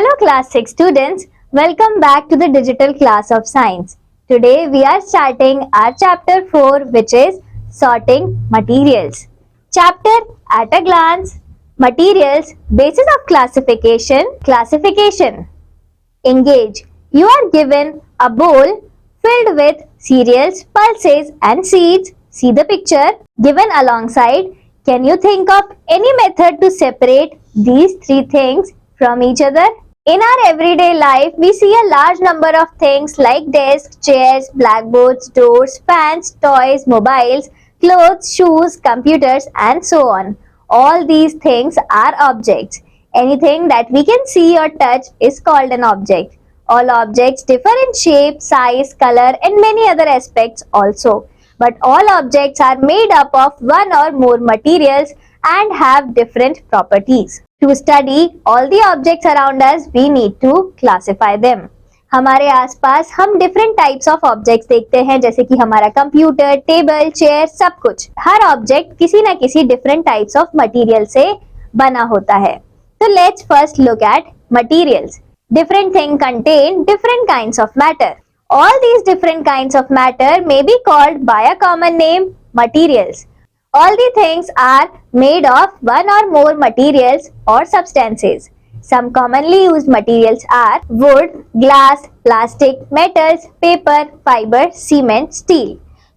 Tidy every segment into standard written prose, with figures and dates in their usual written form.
Hello class 6 students, welcome back to the digital class of science. Today we are starting our chapter 4 which is sorting materials. Chapter at a glance, materials, basis of classification. Engage. You are given a bowl filled with cereals, pulses and seeds. See the picture given alongside. Can you think of any method to separate these three things from each other? In our everyday life, we see a large number of things like desks, chairs, blackboards, doors, fans, toys, mobiles, clothes, shoes, computers, and so on. All these things are objects. Anything that we can see or touch is called an object. All objects differ in shape, size, color, and many other aspects also. But all objects are made up of one or more materials and have different properties. To study all the objects around us, we need to classify them. हमारे आसपास हम different types of objects देखते हैं जैसे कि हमारा computer, table, chair, सब कुछ. हर ऑब्जेक्ट किसी न किसी different types of material से बना होता है. So let's first look at materials. Different things contain different kinds of matter. All these different kinds of matter may be called by a common name, materials. All the things are made of one or more materials or substances. Some commonly used materials are wood, glass, plastic, metals, paper, fiber, cement, steel.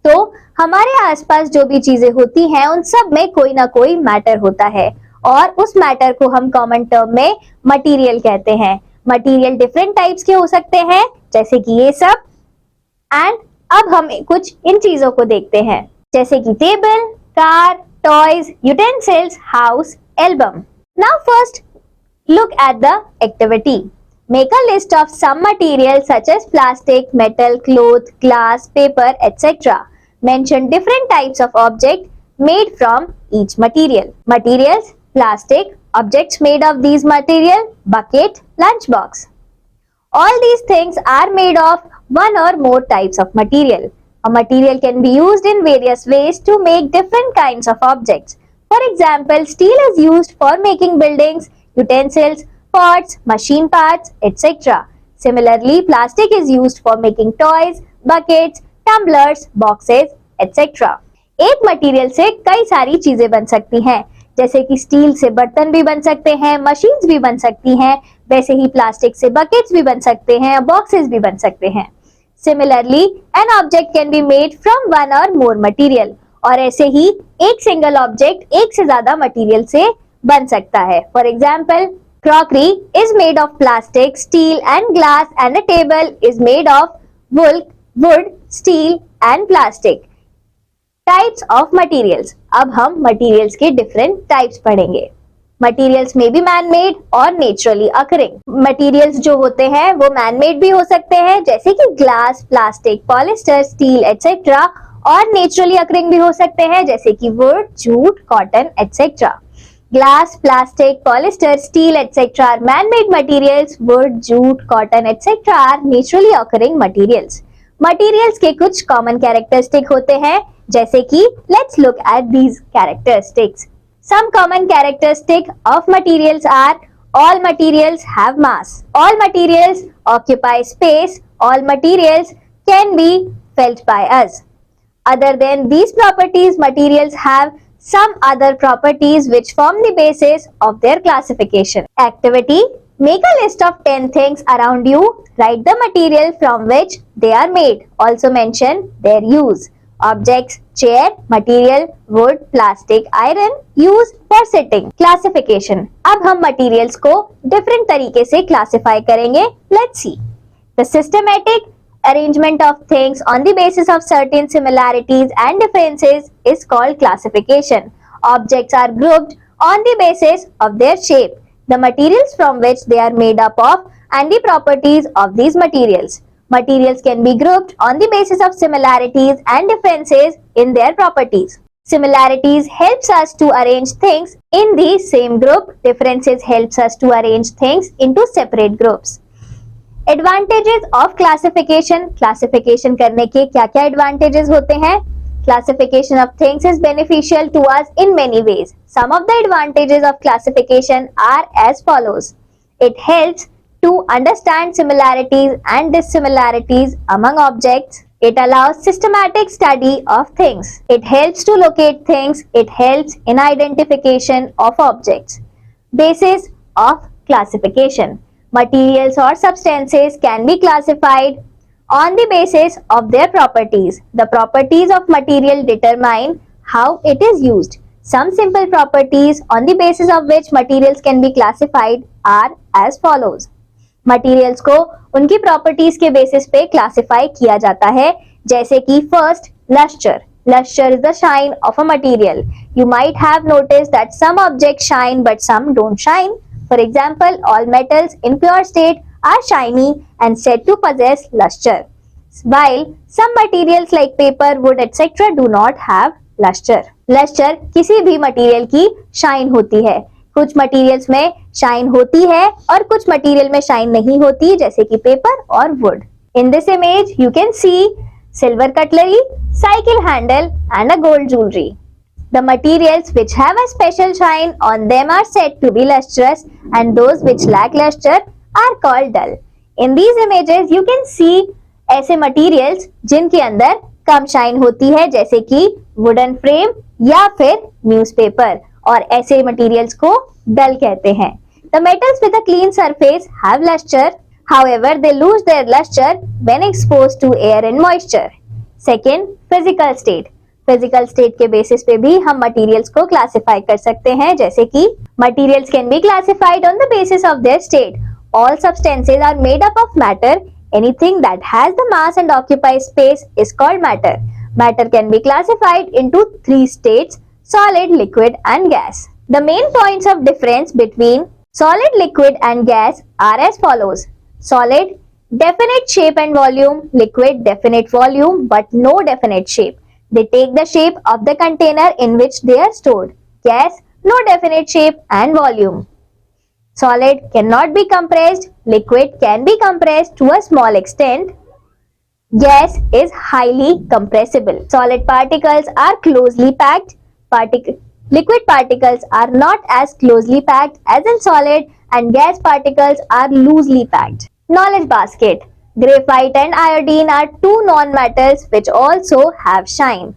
तो हमारे आसपास जो भी चीजें होती हैं उन सब में कोई ना कोई मैटर होता है और उस मैटर को हम कॉमन टर्म में मटेरियल कहते हैं. मटेरियल डिफरेंट टाइप्स के हो सकते हैं जैसे कि ये सब. एंड अब हम कुछ इन चीजों को देखते हैं जैसे कि table, car, toys, utensils, house, album. Now first look at the activity. Make a list of some materials such as plastic, metal, cloth, glass, paper, etc. Mention different types of objects made from each material. Materials, plastic, objects made of these material, bucket, lunchbox. All these things are made of one or more types of material. A material can be used in various ways to make different kinds of objects. For example, steel is used for making buildings, utensils, pots, machine parts, etc. Similarly, plastic is used for making toys, buckets, tumblers, boxes, etc. एक material से कई सारी चीजें बन सकती हैं जैसे कि स्टील से बर्तन भी बन सकते हैं, मशीन्स भी बन सकती हैं, वैसे ही प्लास्टिक से बकेट्स भी बन सकते हैं, बॉक्सेस भी बन सकते हैं. Similarly, an object can be made from one or more material. और ऐसे ही एक सिंगल ऑब्जेक्ट एक से ज्यादा मटेरियल से बन सकता है. For example, crockery is made of plastic, steel and glass and a table is made of wood, steel and plastic. Types of materials. अब हम materials के different types पढ़ेंगे. Materials may be man-made और naturally occurring. Materials जो होते हैं वो man-made भी हो सकते हैं जैसे कि glass, plastic, polyester, steel, etc. और naturally occurring भी हो सकते हैं जैसे कि wood, jute, cotton, etc. Glass, plastic, polyester, steel, etc. are man-made materials. Wood, jute, cotton, etc. are naturally occurring materials. Materials के कुछ common characteristics होते हैं जैसे कि let's look at these characteristics. Some common characteristics of materials are all materials have mass. All materials occupy space. All materials can be felt by us. Other than these properties, materials have some other properties which form the basis of their classification. Activity. Make a list of 10 things around you. Write the material from which they are made. Also mention their use. Objects, chair, material, wood, plastic, iron, used for sitting. Classification. अब हम materials को different तरीके से classify करेंगे. Let's see. The systematic arrangement of things on the basis of certain similarities and differences is called classification. Objects are grouped on the basis of their shape, the materials from which they are made up of, and the properties of these materials. Materials can be grouped on the basis of similarities and differences in their properties. Similarities helps us to arrange things in the same group. Differences helps us to arrange things into separate groups. Advantages of classification. Classification करने के क्या-क्या advantages होते हैं? Classification of things is beneficial to us in many ways. Some of the advantages of classification are as follows. It helps to understand similarities and dissimilarities among objects. It allows systematic study of things. It helps to locate things. It helps in identification of objects. Basis of classification. Materials or substances can be classified on the basis of their properties. The properties of material determine how it is used. Some simple properties on the basis of which materials can be classified are as follows. Materials को उनकी properties के basis पे classify किया जाता है, जैसे कि first lustre. Luster is the shine of a material. You might have noticed that some objects shine but some don't shine. For example, all metals in pure state are shiny and said to possess luster, while some materials like paper, wood, etc. do not have luster. Luster किसी भी material की shine होती है. कुछ materials में shine होती है और कुछ मटेरियल में शाइन नहीं होती, जैसे कि पेपर और would. In this image, you can see silver cutlery, cycle handle and a gold jewelry. The materials which have a special shine on them are said to be lustrous and those which lack luster are called dull. In these images you can see ऐसे materials जिनके अंदर कम shine होती है, जैसे कि wooden frame या फिर newspaper, और ऐसे materials को dull कहते हैं. The metals with a clean surface have luster. However, they lose their luster when exposed to air and moisture. Second, physical state. Physical state के basis पे भी हम materials को classify कर सकते हैं, जैसे कि materials can be classified on the basis of their state. All substances are made up of matter. Anything that has the mass and occupies space is called matter. Matter can be classified into three states: solid, liquid and gas. The main points of difference between solid, liquid and gas are as follows. Solid, definite shape and volume. Liquid, definite volume but no definite shape. They take the shape of the container in which they are stored. Gas, no definite shape and volume. Solid cannot be compressed. Liquid can be compressed to a small extent. Gas is highly compressible. Solid particles are closely packed. Liquid particles are not as closely packed as in solid, and gas particles are loosely packed. Knowledge basket. Graphite and iodine are two non-metals which also have shine.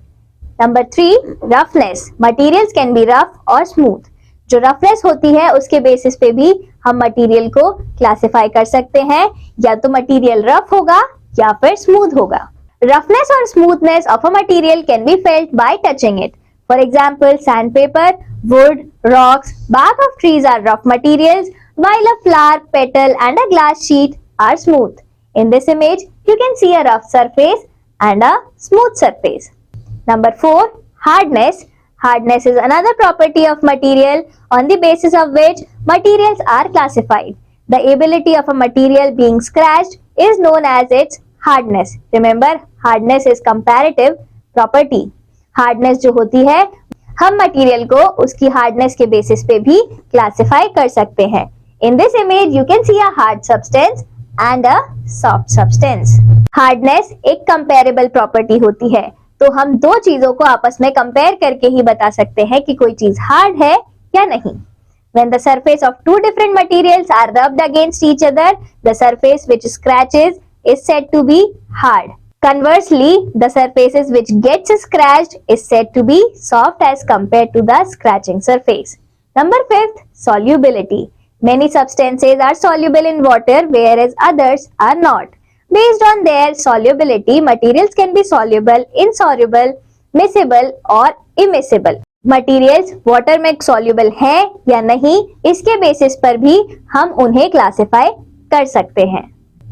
Number 3, roughness. Materials can be rough or smooth. जो roughness होती है उसके basis पे भी हम material को classify कर सकते हैं, या तो मटेरियल रफ होगा या फिर स्मूथ होगा. Roughness or smoothness of a material can be felt by touching it. For example, sandpaper, wood, rocks, bark of trees are rough materials, while a flower, petal and a glass sheet are smooth. In this image, you can see a rough surface and a smooth surface. Number 4, hardness. Hardness is another property of material on the basis of which materials are classified. The ability of a material being scratched is known as its hardness. Remember, hardness is comparative property. Hardness जो होती है, हम material को उसकी hardness के basis पे भी classify कर सकते हैं. In this image, you can see a hard substance and a soft substance. Hardness एक comparable property होती है, तो हम दो चीजों को आपस में कंपेयर करके ही बता सकते हैं कि कोई चीज हार्ड है या नहीं. When the surface of two different materials are rubbed against each other, the surface which scratches is said to be hard. Conversely, the surfaces which gets scratched is said to be soft as compared to the scratching surface. Number 5, solubility. Many substances are soluble in water whereas others are not. Based on their solubility, materials can be soluble, insoluble, miscible or immiscible. Materials water में soluble है या नहीं, इसके basis पर भी हम उन्हें classify कर सकते हैं.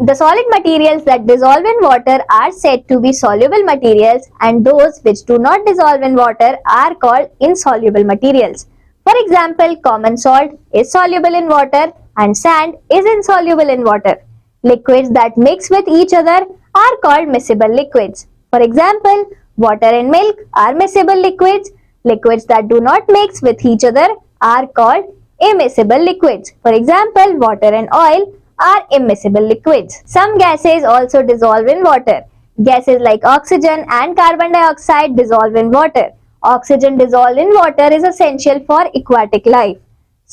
The solid materials that dissolve in water are said to be soluble materials, and those which do not dissolve in water are called insoluble materials. For example, common salt is soluble in water and sand is insoluble in water. Liquids that mix with each other are called miscible liquids. For example, water and milk are miscible liquids. Liquids that do not mix with each other are called immiscible liquids. For example, water and oil are immiscible liquids. Some gases also dissolve in water. Gases like oxygen and carbon dioxide dissolve in water. Oxygen dissolved in water is essential for aquatic life.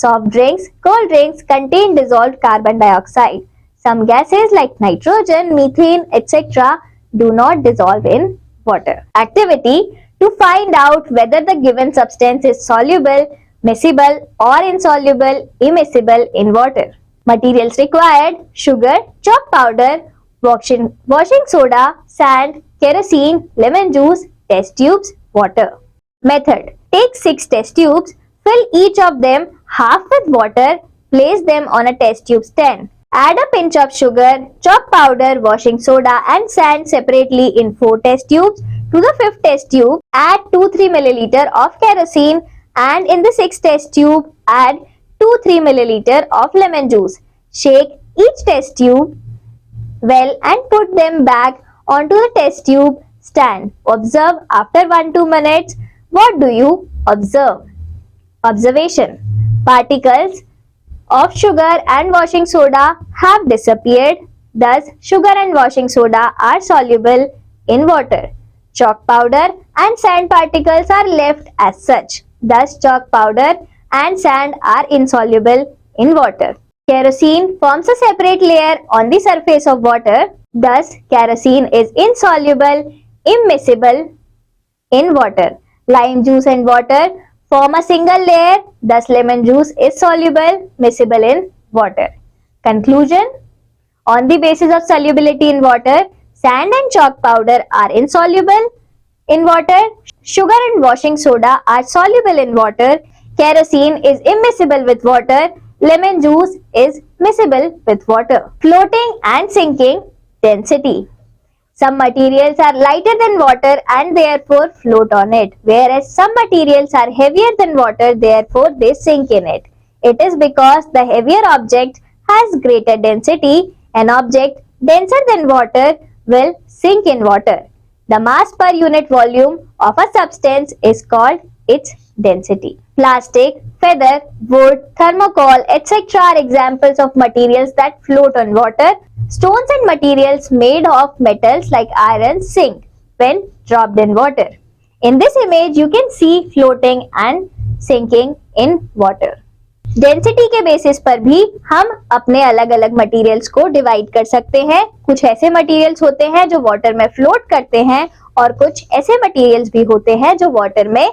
Soft drinks, cold drinks contain dissolved carbon dioxide. Some gases like nitrogen, methane, etc. do not dissolve in water. Activity: to find out whether the given substance is soluble, miscible or insoluble, immiscible in water. Materials required: sugar, chalk powder, washing soda, sand, kerosene, lemon juice, test tubes, water. Method: take 6 test tubes, fill each of them half with water, place them on a test tube stand. Add a pinch of sugar, chalk powder, washing soda and sand separately in 4 test tubes. To the 5th test tube, add 2-3 ml of kerosene and in the 6th test tube, add 2-3 ml of lemon juice. Shake each test tube well and put them back onto the test tube stand. Observe after 1-2 minutes. What do you observe? Observation: particles of sugar and washing soda have disappeared. Thus, sugar and washing soda are soluble in water. Chalk powder and sand particles are left as such. Thus, chalk powder and sand are insoluble in water. Kerosene forms a separate layer on the surface of water. Thus, kerosene is insoluble, immiscible in water. Lime juice and water form a single layer. Thus, lemon juice is soluble, miscible in water. Conclusion: on the basis of solubility in water, sand and chalk powder are insoluble in water. Sugar and washing soda are soluble in water. Kerosene is immiscible with water. Lemon juice is miscible with water. Floating and sinking density. Some materials are lighter than water and therefore float on it, whereas some materials are heavier than water, therefore they sink in it. It is because the heavier object has greater density. An object denser than water will sink in water. The mass per unit volume of a substance is called its density. Plastic, feather, wood, thermocol, etc. are examples of materials that float on water. Stones and materials made of metals like iron sink when dropped in water. In this image, you can see floating and sinking in water. Density के basis पर भी हम अपने अलग अलग materials को divide कर सकते हैं. कुछ ऐसे मटेरियल्स होते हैं जो वाटर में फ्लोट करते हैं और कुछ ऐसे मटेरियल्स भी होते हैं जो वाटर में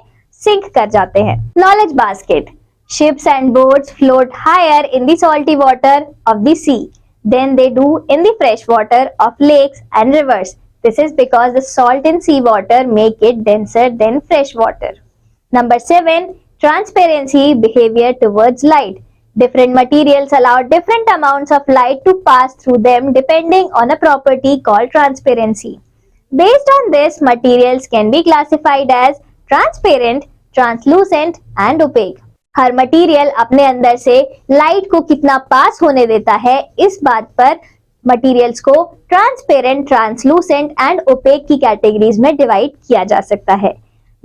सिंक कर जाते हैं. Knowledge basket. Ships and boats float higher in the salty water of the sea than they do in the fresh water of lakes and rivers. This is because the salt in sea water make it denser than fresh water. Number 7. Transparency behavior towards light. Different materials allow different amounts of light to pass through them depending on a property called transparency. Based on this, materials can be classified as transparent, translucent and opaque. Her material अपने अंदर से light को कितना पास होने देता है, इस बात पर मटेरियल्स को ट्रांसपेरेंट, ट्रांसलूसेंट एंड ओपेक की कैटेगरीज में डिवाइड किया जा सकता है.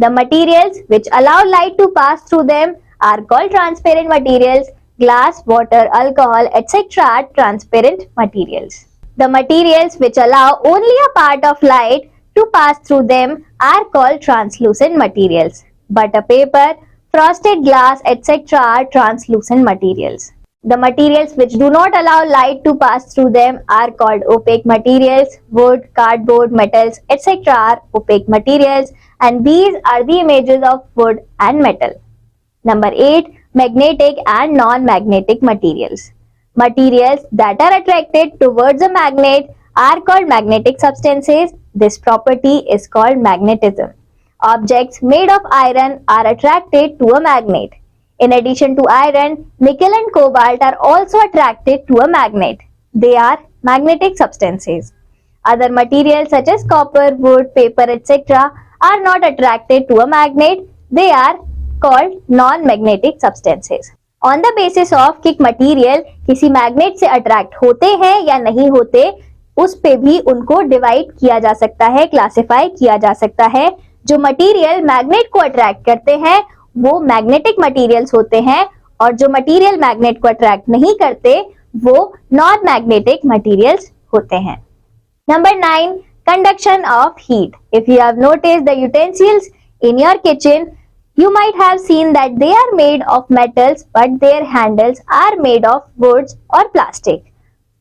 The materials which allow light to pass through them are called transparent materials. Glass, water, alcohol etcetera are transparent materials. The materials which allow only a part of light to pass through them are called translucent materials. Butter paper, frosted glass, etc. are translucent materials. The materials which do not allow light to pass through them are called opaque materials. Wood, cardboard, metals, etc. are opaque materials, and these are the images of wood and metal. Number 8. Magnetic and non-magnetic materials. Materials that are attracted towards a magnet are called magnetic substances. This property is called magnetism. Objects made of iron are attracted to a magnet. In addition to iron, nickel and cobalt are also attracted to a magnet. They are magnetic substances. Other materials such as copper, wood, paper, etc. are not attracted to a magnet. They are called non-magnetic substances. On the basis of कि material किसी magnet से attract होते हैं या नहीं होते, उस पे भी उनको डिवाइड किया जा सकता है, क्लासिफाई किया जा सकता है. जो मटेरियल मैग्नेट को अट्रैक्ट करते हैं वो मैग्नेटिक मटेरियल्स होते हैं और जो मटेरियल मैग्नेट को अट्रैक्ट नहीं करते वो नॉन मैग्नेटिक मटेरियल्स होते हैं. Number 9. Conduction of heat. If you have noticed the utensils in your kitchen, You might have seen that they are made of metals, but their handles are made of woods or plastic.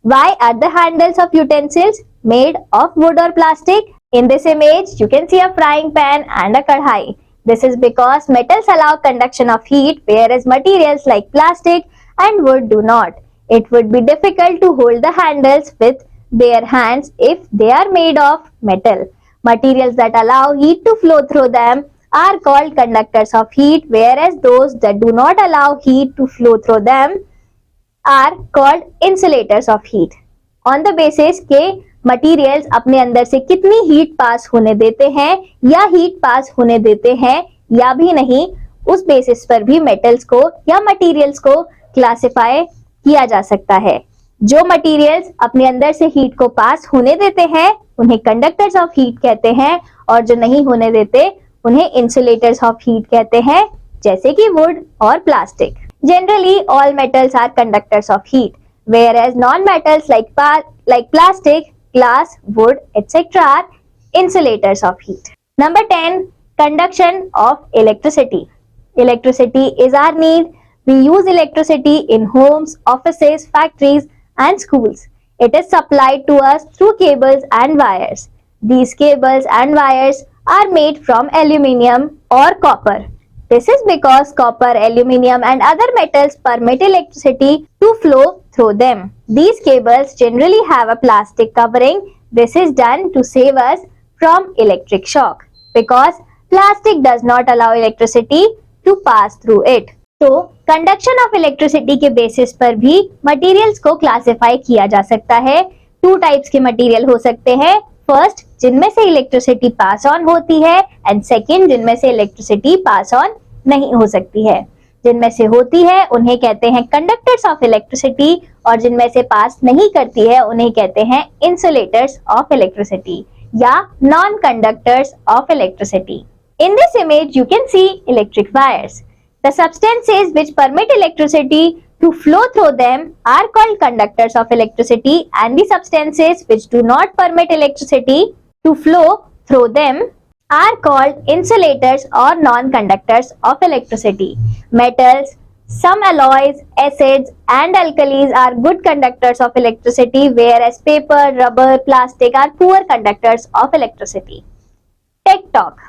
Why are the handles of utensils made of wood or plastic? In this image, you can see a frying pan and a kadhai. This is because metals allow conduction of heat, whereas materials like plastic and wood do not. It would be difficult to hold the handles with bare hands if they are made of metal. Materials that allow heat to flow through them are called conductors of heat, whereas those that do not allow heat to flow through them are called insulators of heat. On the basis के materials अपने अंदर से कितनी heat पास होने देते हैं या heat पास होने देते हैं या भी नहीं, उस बेसिस पर भी metals को या materials को क्लासिफाई किया जा सकता है. जो materials अपने अंदर से heat को पास होने देते हैं उन्हें conductors of heat कहते हैं और जो नहीं होने देते उन्हें insulators of heat कहते हैं, जैसे कि wood और plastic. Generally, all metals are conductors of heat, whereas non-metals like plastic, glass, wood, etc. are insulators of heat. Number 10. Conduction of electricity. Electricity is our need. We use electricity in homes, offices, factories, and schools. It is supplied to us through cables and wires. These cables and wires are made from aluminium or copper. This is because copper, aluminium and other metals permit electricity to flow through them. These cables generally have a plastic covering. This is done to save us from electric shock because plastic does not allow electricity to pass through it. तो conduction of electricity के basis पर भी materials को classify किया जा सकता है. 2 types के मटेरियल हो सकते हैं. फर्स्ट, जिनमें से इलेक्ट्रिसिटी पास ऑन होती है एंड सेकंड, जिनमें से इलेक्ट्रिसिटी पास ऑन नहीं हो सकती है. जिनमें से होती है उन्हें कहते हैं कंडक्टर्स ऑफ इलेक्ट्रिसिटी और जिनमें से पास नहीं करती है उन्हें कहते हैं इंसुलेटर्स ऑफ इलेक्ट्रिसिटी या non conductors of electricity. In this image, you can see electric wires. The substances which permit electricity to flow through them are called conductors of electricity, and the substances which do not permit electricity to flow through them are called insulators or non-conductors of electricity. Metals, some alloys, acids and alkalis are good conductors of electricity, whereas paper, rubber, plastic are poor conductors of electricity. Tech Talk.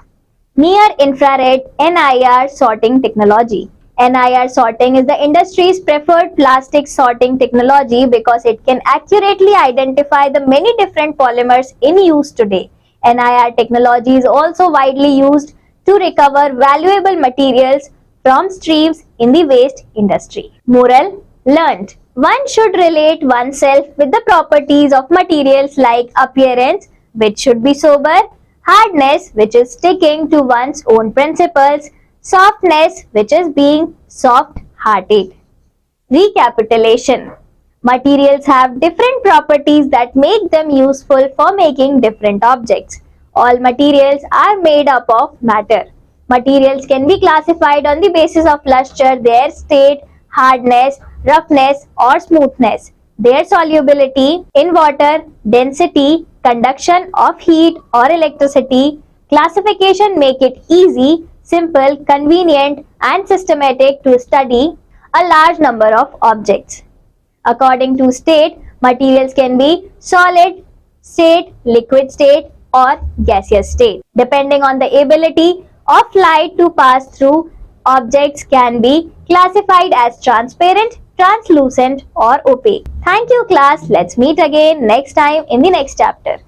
Near infrared NIR sorting technology. NIR sorting is the industry's preferred plastic sorting technology because it can accurately identify the many different polymers in use today. NIR technology is also widely used to recover valuable materials from streams in the waste industry. Moral learned. One should relate oneself with the properties of materials like appearance, which should be sober, hardness, which is sticking to one's own principles, softness, which is being soft-hearted. Recapitulation. Materials have different properties that make them useful for making different objects. All materials are made up of matter. Materials can be classified on the basis of luster, their state, hardness, roughness or smoothness, their solubility in water, density, conduction of heat or electricity. Classification make it easy, simple, convenient and systematic to study a large number of objects. According to state, materials can be solid state, liquid state or gaseous state. Depending on the ability of light to pass through, objects can be classified as transparent, translucent or opaque. Thank you class. Let's meet again next time in the next chapter.